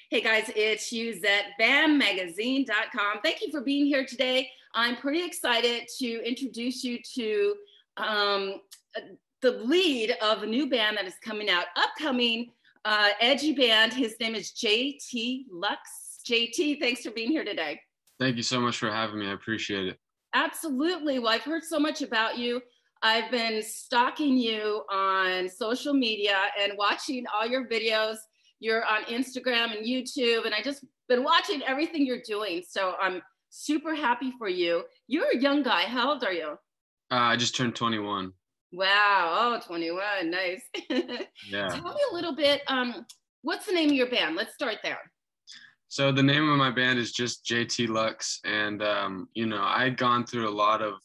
Hey guys, it's Suzette, BAMMagazine.com. Thank you for being here today. I'm pretty excited to introduce you to um, the lead of a new band that is coming out, upcoming edgy band. His name is JT Lux. JT, thanks for being here today. Thank you so much for having me. I appreciate it. Absolutely. Well, I've heard so much about you. I've been stalking you on social media and watching all your videos. You're on Instagram and YouTube, and I just been watching everything you're doing. So I'm super happy for you. You're a young guy. How old are you? I just turned 21. Wow. Oh, 21. Nice. Yeah. Tell me a little bit. What's the name of your band? Let's start there. So the name of my band is just JT Lux, and I'd gone through a lot of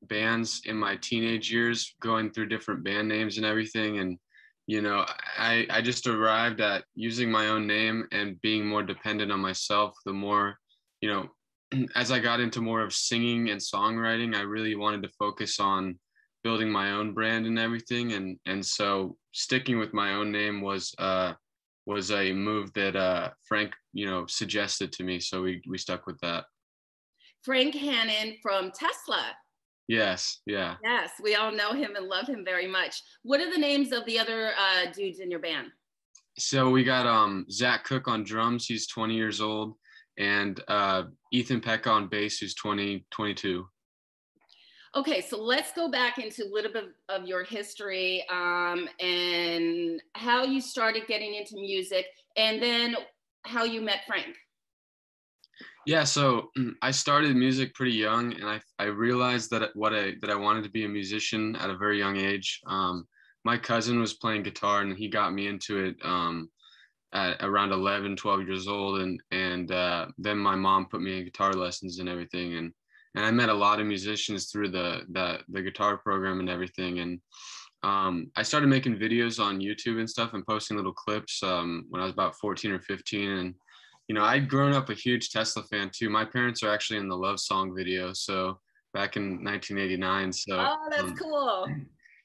bands in my teenage years, going through different band names and everything, and I just arrived at using my own name and being more dependent on myself. The more, you know, as I got into more of singing and songwriting, I really wanted to focus on building my own brand and everything, and so sticking with my own name was a move that Frank, suggested to me. So we stuck with that. Frank Hannon from Tesla. Yes, yeah. Yes, we all know him and love him very much. What are the names of the other dudes in your band? So we got Zach Cook on drums, he's 20 years old, and Ethan Peck on bass, who's 22. Okay, so let's go back into a little bit of your history and how you started getting into music, and then how you met Frank. Yeah, so I started music pretty young, and I realized that I wanted to be a musician at a very young age. My cousin was playing guitar, and he got me into it at around 11, 12 years old, and then my mom put me in guitar lessons and everything, and I met a lot of musicians through the guitar program and everything, and I started making videos on YouTube and stuff and posting little clips when I was about 14 or 15, and I'd grown up a huge Tesla fan too. My parents are actually in the Love Song video, so back in 1989. So oh, that's cool.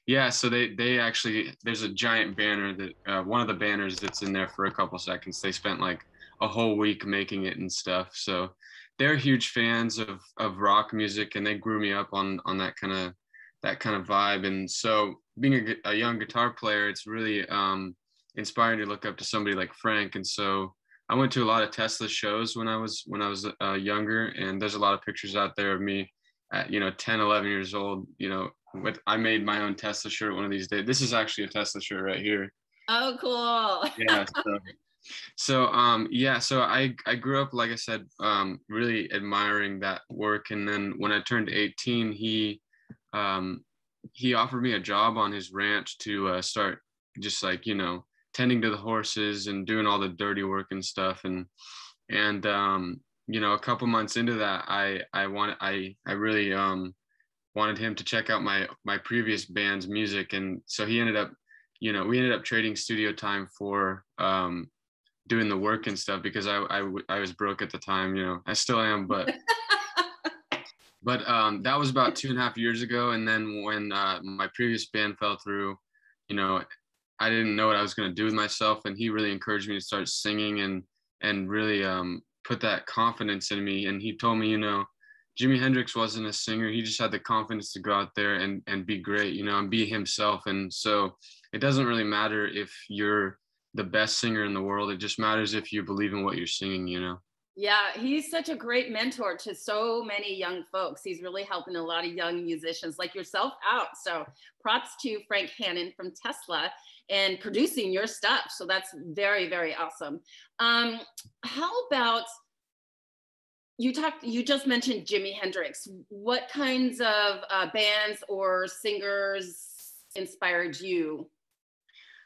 Yeah, so they actually, there's a giant banner that one of the banners that's in there for a couple seconds. They spent like a whole week making it and stuff. So they're huge fans of rock music, and they grew me up on that kind of vibe. And so being a young guitar player, it's really inspiring to look up to somebody like Frank. And so I went to a lot of Tesla shows when I was younger, and there's a lot of pictures out there of me at 10, 11 years old. I made my own Tesla shirt one of these days. This is actually a Tesla shirt right here. Oh, cool. Yeah. So I grew up, like I said, really admiring that work. And then when I turned 18, he offered me a job on his ranch to start just like, tending to the horses and doing all the dirty work and stuff. And a couple months into that, I really wanted him to check out my previous band's music. And so he ended up, we ended up trading studio time for doing the work and stuff, because I was broke at the time. I still am, but that was about 2.5 years ago. And then when my previous band fell through, I didn't know what I was going to do with myself, and he really encouraged me to start singing and really put that confidence in me. And he told me, Jimi Hendrix wasn't a singer. He just had the confidence to go out there and be great, and be himself. And so it doesn't really matter if you're the best singer in the world. It just matters if you believe in what you're singing. Yeah, he's such a great mentor to so many young folks. He's really helping a lot of young musicians like yourself out. So props to Frank Hannon from Tesla and producing your stuff. So that's very, very awesome. How about, you just mentioned Jimi Hendrix. What kinds of bands or singers inspired you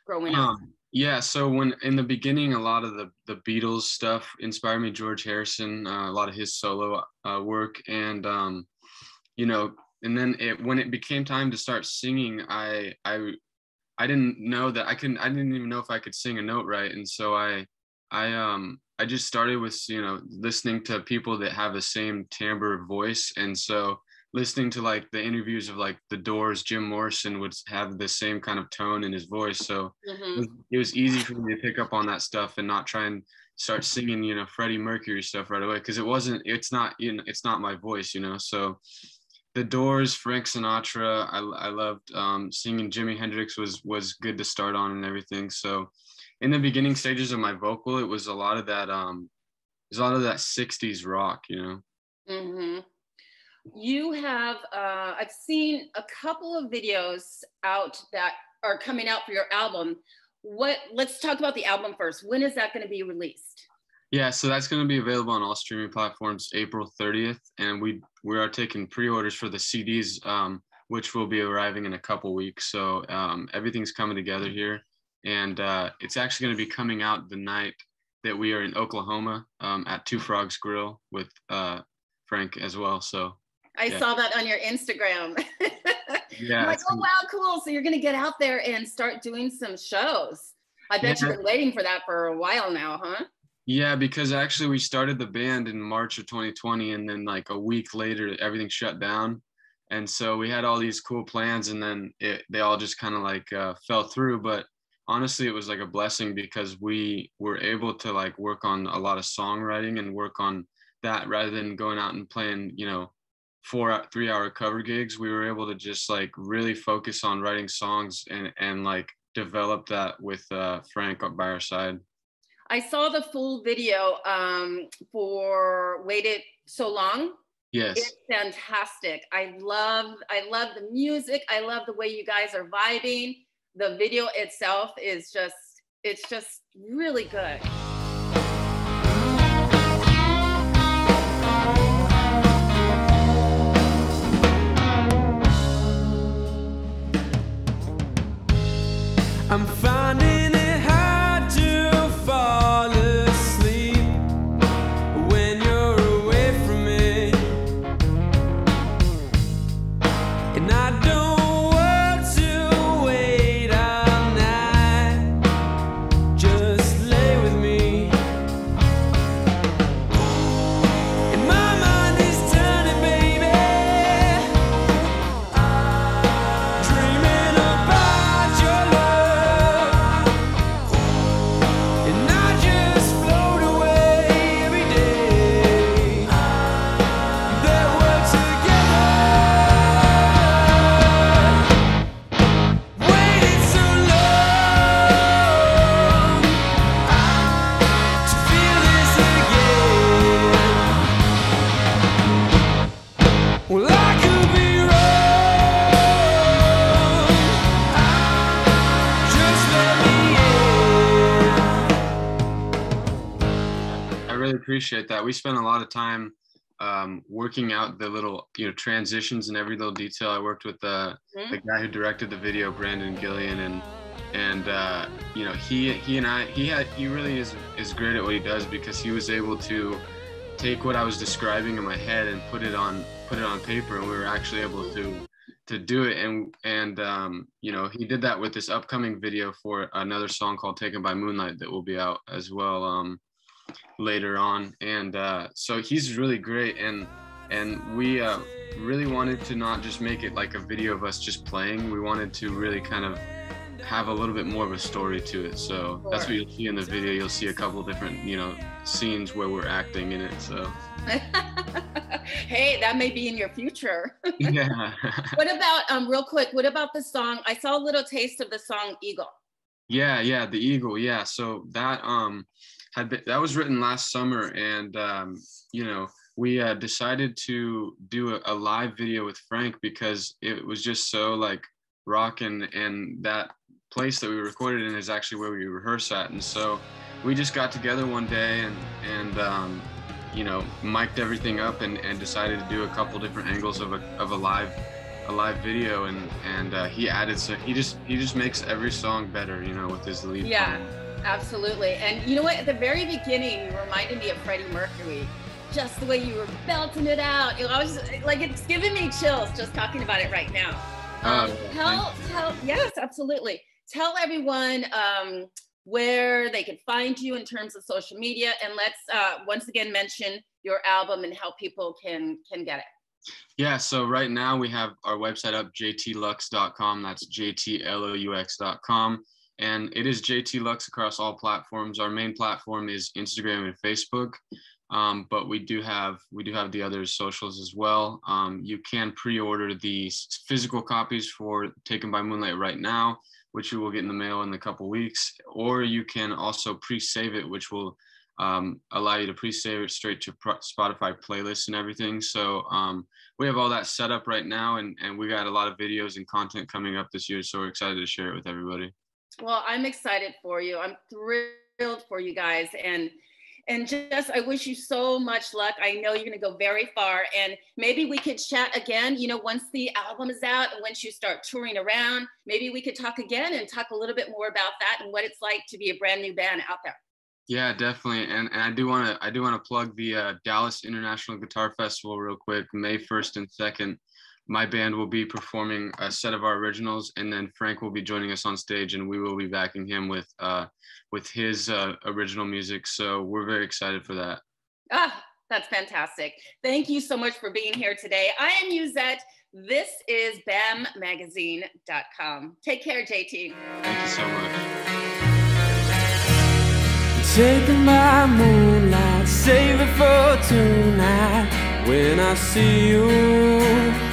growing up? Yeah, so when in the beginning, a lot of the Beatles stuff inspired me. George Harrison, a lot of his solo work, and and then when it became time to start singing, I didn't know that I didn't even know if I could sing a note right, and so I just started with listening to people that have the same timbre of voice, and so listening to like the interviews of like the Doors, Jim Morrison would have the same kind of tone in his voice. So it was easy for me to pick up on that stuff and not try and start singing, you know, Freddie Mercury stuff right away. Cause it's not, you know, it's not my voice, you know? So the Doors, Frank Sinatra, I loved singing. Jimi Hendrix was good to start on and everything. So in the beginning stages of my vocal, it was a lot of that, there's a lot of that 60s rock, you know? Mm-hmm. You have, I've seen a couple of videos out that are coming out for your album. Let's talk about the album first. When is that going to be released? Yeah, so that's going to be available on all streaming platforms April 30th. And we are taking pre-orders for the CDs, which will be arriving in a couple weeks. So everything's coming together here. And it's actually going to be coming out the night that we are in Oklahoma at Two Frogs Grill with Frank as well. So I saw that on your Instagram. Yeah. I'm like, oh, wow, cool. So you're going to get out there and start doing some shows. I bet you've been waiting for that for a while now, huh? Yeah, because actually we started the band in March of 2020, and then like a week later, everything shut down. And so we had all these cool plans, and then they all just kind of like fell through. But honestly, it was like a blessing because we were able to like work on a lot of songwriting and work on that rather than going out and playing, you know, 3-hour cover gigs. We were able to just like really focus on writing songs and like develop that with Frank by our side. I saw the full video for Waited So Long. Yes. It's fantastic. I love the music. I love the way you guys are vibing. The video itself is it's just really good. I'm finding it hard to fall asleep when you're away from me, and I don't want to wait all night. Just lay with me, and my mind is turning, baby, dreaming about your love. Well, I could be wrong. Just let me in. I really appreciate that. We spent a lot of time working out the little, you know, transitions and every little detail. I worked with the guy who directed the video, Brandon Gillian, and you know, he really is great at what he does because he was able to take what I was describing in my head and put it on paper, and we were actually able to do it. And you know, he did that with this upcoming video for another song called Taken by Moonlight that will be out as well later on. And so he's really great, and we really wanted to not just make it like a video of us just playing. We wanted to really kind of have a little bit more of a story to it. So that's what you'll see in the video. You'll see a couple different, you know, scenes where we're acting in it. So hey, that may be in your future. Yeah. What about real quick, what about the song? I saw a little taste of the song Eagle. Yeah, the Eagle. Yeah, so that that was written last summer, and you know, we decided to do a live video with Frank because it was just so like rock, and that place that we recorded in is actually where we rehearse at. And so we just got together one day and you know, mic'd everything up and decided to do a couple different angles of a live video, and he added, so he just makes every song better, you know, with his lead. Yeah, absolutely. And you know what, at the very beginning you reminded me of Freddie Mercury, just the way you were belting it out. I was like, it's giving me chills just talking about it right now. Yes, absolutely. Tell everyone where they can find you in terms of social media, and let's once again mention your album and how people can get it. Yeah, so right now we have our website up, jtlux.com. That's jtlux.com. And it is JT Lux across all platforms. Our main platform is Instagram and Facebook, but we do have the other socials as well. You can pre-order the physical copies for Taken by Moonlight right now, which you will get in the mail in a couple weeks, or you can also pre-save it, which will allow you to pre-save it straight to Spotify playlists and everything. So we have all that set up right now, and we got a lot of videos and content coming up this year, so we're excited to share it with everybody. Well, I'm excited for you. I'm thrilled for you guys, and just I wish you so much luck. I know you're going to go very far, and maybe we could chat again, you know, once the album is out and once you start touring around. Maybe we could talk again and talk a little bit more about that and what it's like to be a brand new band out there. Yeah, definitely. And I do want to plug the Dallas International Guitar Festival real quick. May 1st and 2nd. My band will be performing a set of our originals, and then Frank will be joining us on stage, and we will be backing him with his original music. So we're very excited for that. Ah, that's fantastic. Thank you so much for being here today. I am Musette. This is BAMMagazine.com. Take care, JT. Thank you so much. Taken by moonlight, save it for tonight when I see you.